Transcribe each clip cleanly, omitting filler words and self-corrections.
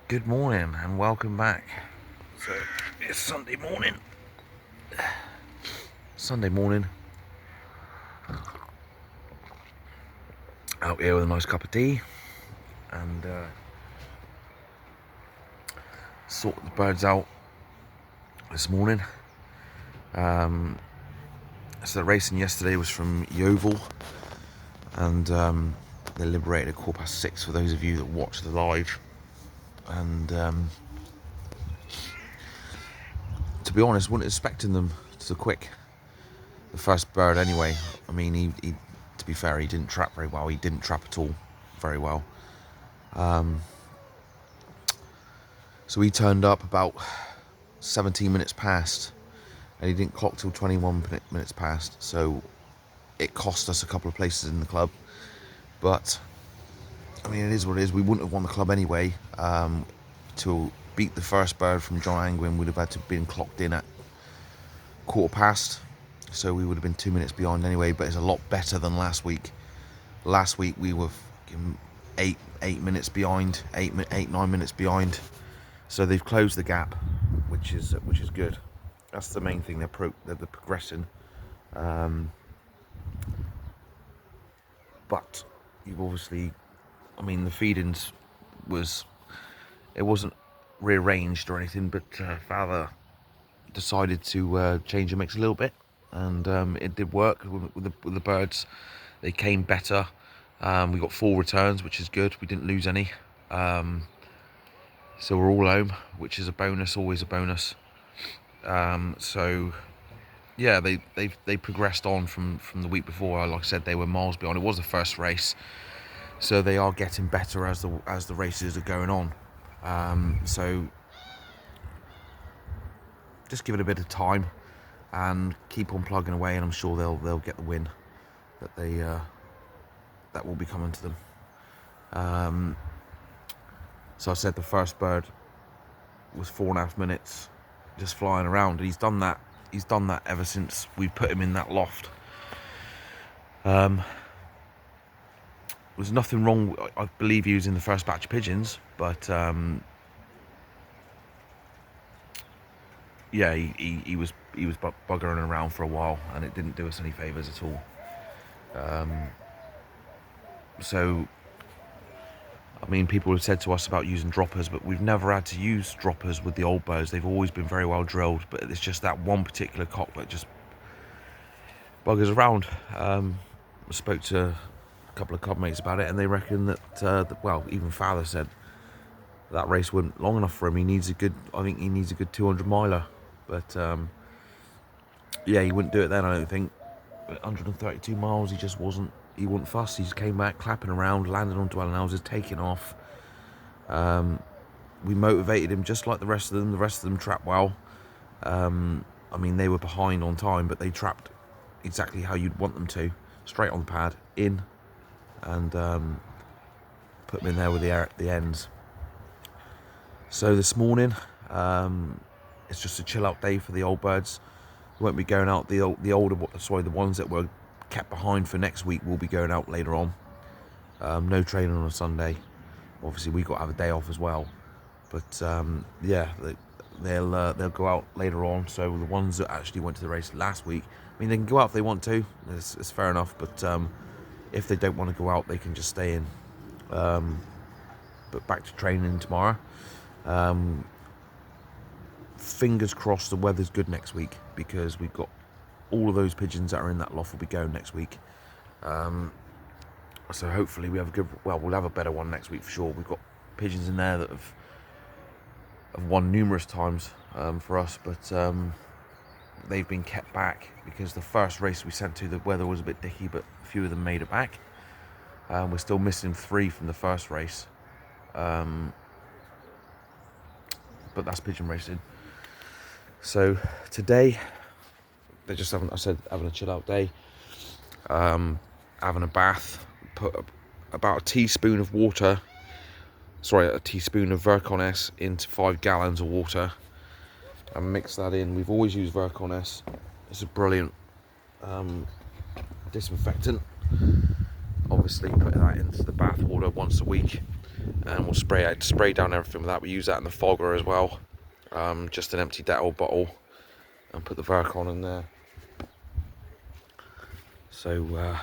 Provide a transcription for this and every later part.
Good morning and welcome back. So it's Sunday morning. Out here with a nice cup of tea and sorted the birds out this morning. So the racing yesterday was from Yeovil, and they liberated at 6:15 for those of you that watch the live. And to be honest, wasn't expecting them so quick. The first bird anyway. I mean, he to be fair, he didn't trap very well. He didn't trap at all very well. So he turned up about 17 minutes past, and he didn't clock till 21 minutes past. So it cost us a couple of places in the club. But I mean, it is what it is. We wouldn't have won the club anyway. To beat the first bird from John Angwin, would have had to have been clocked in at 15:15. So we would have been 2 minutes behind anyway, but it's a lot better than last week. Last week we were 8 minutes behind, 9 minutes behind. So they've closed the gap, which is good. That's the main thing. They're progressing. But you've obviously, I mean, the feedings wasn't rearranged or anything, but Father decided to change the mix a little bit, and it did work with the birds. They came better. We got 4 returns, which is good. We didn't lose any, so we're all home, which is a bonus, always a bonus. So yeah, they progressed on from the week before. Like I said, they were miles behind. It was the first race, so they are getting better as the races are going on. So just give it a bit of time and keep on plugging away, and I'm sure they'll get the win that will be coming to them. So I said the first bird was 4.5 minutes just flying around, and he's done that ever since we put him in that loft. There's nothing wrong. I believe he was in the first batch of pigeons, but yeah, he was buggering around for a while, and it didn't do us any favours at all. So, I mean, people have said to us about using droppers, but we've never had to use droppers with the old birds. They've always been very well drilled, but it's just that one particular cock that just buggers around. I spoke to a couple of club mates about it, and they reckon that, well, even Father said that race wasn't long enough for him. I think he needs a good 200 miler. But yeah, he wouldn't do it then, I don't think. 132 miles, he wasn't fussed. He just came back clapping around, landed on dwelling houses, taking off. We motivated him just like the rest of them trapped well. I mean, they were behind on time, but they trapped exactly how you'd want them to. Straight on the pad, in, and put them in there with the ends. So this morning, it's just a chill out day for the old birds. We won't be going out. The ones that were kept behind for next week will be going out later on. No training on a Sunday. Obviously, we got to have a day off as well. But yeah, they'll go out later on. So the ones that actually went to the race last week, I mean, they can go out if they want to. It's fair enough. But if they don't want to go out, they can just stay in. But back to training tomorrow. Fingers crossed the weather's good next week, because we've got all of those pigeons that are in that loft will be going next week. So hopefully we'll have a better one next week for sure. We've got pigeons in there that have won numerous times for us, but they've been kept back because the first race we sent to, the weather was a bit dicky, but a few of them made it back. We're still missing 3 from the first race, but that's pigeon racing. So today they're just having a chill out day, having a bath, put about a teaspoon of Virkon S into 5 gallons of water and mix that in. We've always used Virkon S. It's a brilliant disinfectant. Obviously put that into the bath water once a week, and we'll spray down everything with that. We use that in the fogger as well, just an empty Dettol bottle, and put the Verk on in there. So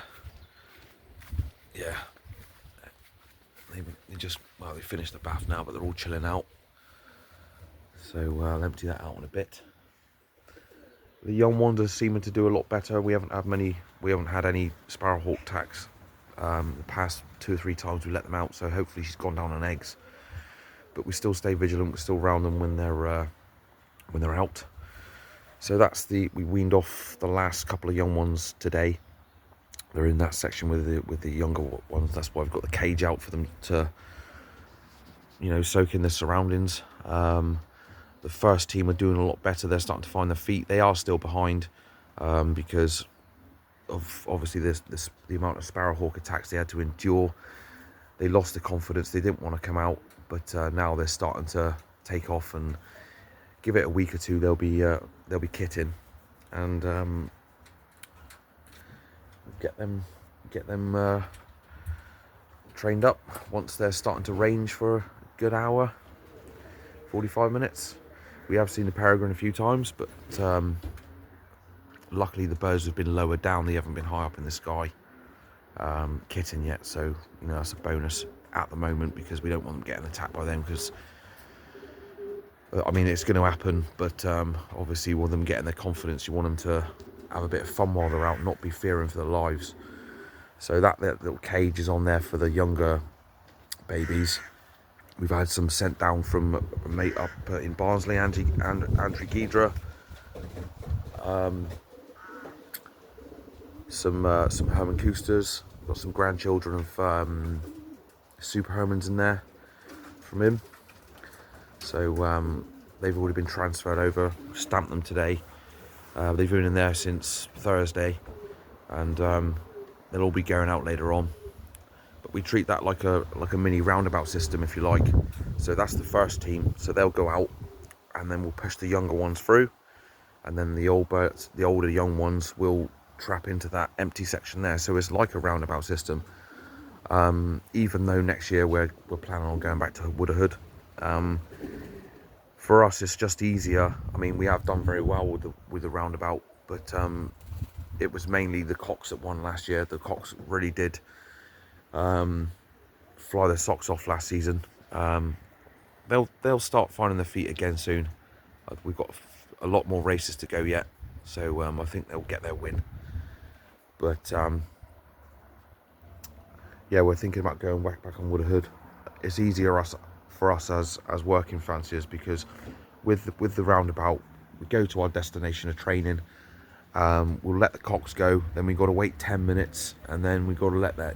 yeah, they finished the bath now, but they're all chilling out. So I'll empty that out in a bit. The young ones are seeming to do a lot better. We haven't had any sparrowhawk attacks the past 2 or 3 times we let them out. So hopefully she's gone down on eggs. But we still stay vigilant. We still round them when they're out. So we weaned off the last couple of young ones today. They're in that section with the younger ones. That's why I've got the cage out for them to, soak in the surroundings. The first team are doing a lot better. They're starting to find their feet. They are still behind because of obviously the amount of sparrowhawk attacks they had to endure. They lost the confidence. They didn't want to come out, but now they're starting to take off, and give it a week or two, they'll be kitting, and get them trained up once they're starting to range for a good hour, 45 minutes. We have seen the peregrine a few times, but luckily the birds have been lower down. They haven't been high up in the sky kitting yet, so that's a bonus at the moment, because we don't want them getting attacked by them, because it's going to happen, but obviously you want them getting their confidence. You want them to have a bit of fun while they're out, not be fearing for their lives. So that little cage is on there for the younger babies. We've had some sent down from a mate up in Barnsley, Andrew Ghidra. Some Herman Coosters. Got some grandchildren of Super Hermans in there from him. So they've already been transferred over. Stamped them today. They've been in there since Thursday, and they'll all be going out later on. But we treat that like a mini roundabout system, if you like. So that's the first team. So they'll go out, and then we'll push the younger ones through, and then the older young ones will trap into that empty section there. So it's like a roundabout system. Even though next year we're planning on going back to Woodhood. For us, it's just easier. We have done very well with the roundabout, but it was mainly the cocks that won last year. The cocks really did fly their socks off last season. They'll start finding their feet again soon. We've got a lot more races to go yet, so I think they'll get their win. But yeah, we're thinking about going back on Woodhood. It's easier for us as working fanciers, because with the roundabout, we go to our destination of training. We'll let the cocks go, then we've got to wait 10 minutes, and then we've got to let we'll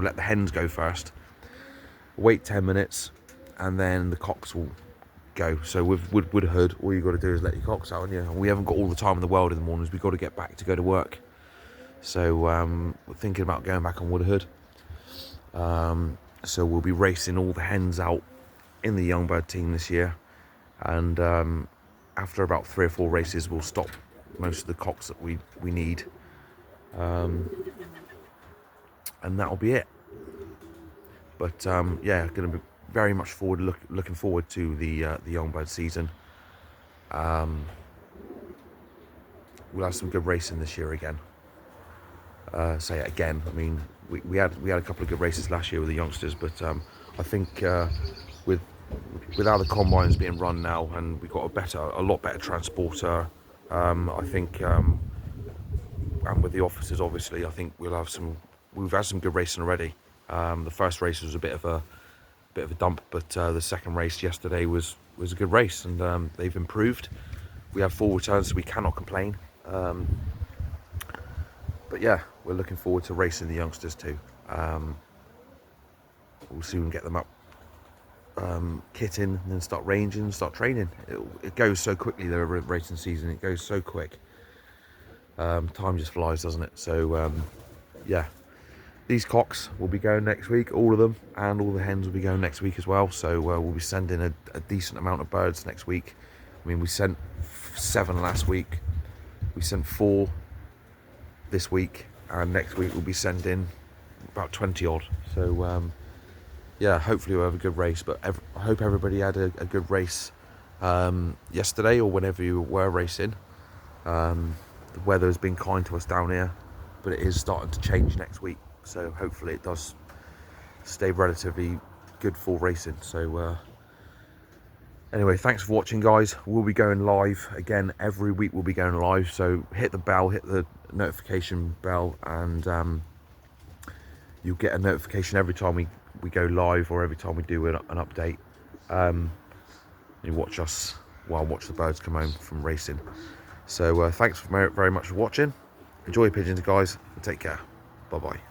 let the hens go first, wait 10 minutes, and then the cocks will go. So with Woodhood, all you've got to do is let your cocks out, and we haven't got all the time in the world in the mornings. We've got to get back to go to work. So we're thinking about going back on Woodhood. So we'll be racing all the hens out in the young bird team this year, and after about 3 or 4 races, we'll stop most of the cocks that we need, and that'll be it. But yeah, going to be very much looking forward to the young bird season. We'll have some good racing this year again. Say it again. We had a couple of good races last year with the youngsters, but I think with how the combine's being run now, and we've got a lot better transporter, I think, and with the officers, obviously, I think we've had some good racing already. The first race was a bit of a dump, but the second race yesterday was a good race, and they've improved. We have 4 returns, so we cannot complain. But yeah, we're looking forward to racing the youngsters too. We'll soon get them up kitting, and then start ranging, start training. It goes so quickly, the racing season. It goes so quick. Time just flies, doesn't it? So yeah, these cocks will be going next week, all of them, and all the hens will be going next week as well. So we'll be sending a decent amount of birds next week. We sent 7 last week. We sent 4 this week, and next week we'll be sending about 20 odd. So yeah, hopefully we'll have a good race. But I hope everybody had a good race yesterday or whenever you were racing. The weather has been kind to us down here, but it is starting to change next week. So hopefully it does stay relatively good for racing. So anyway, thanks for watching, guys. We'll be going live again every week. We'll be going live, so hit the bell, hit the notification bell, and you'll get a notification every time we go live or every time we do an update. You watch us, well, watch the birds come home from racing. So thanks very much for watching. Enjoy your pigeons, guys, and take care. Bye bye.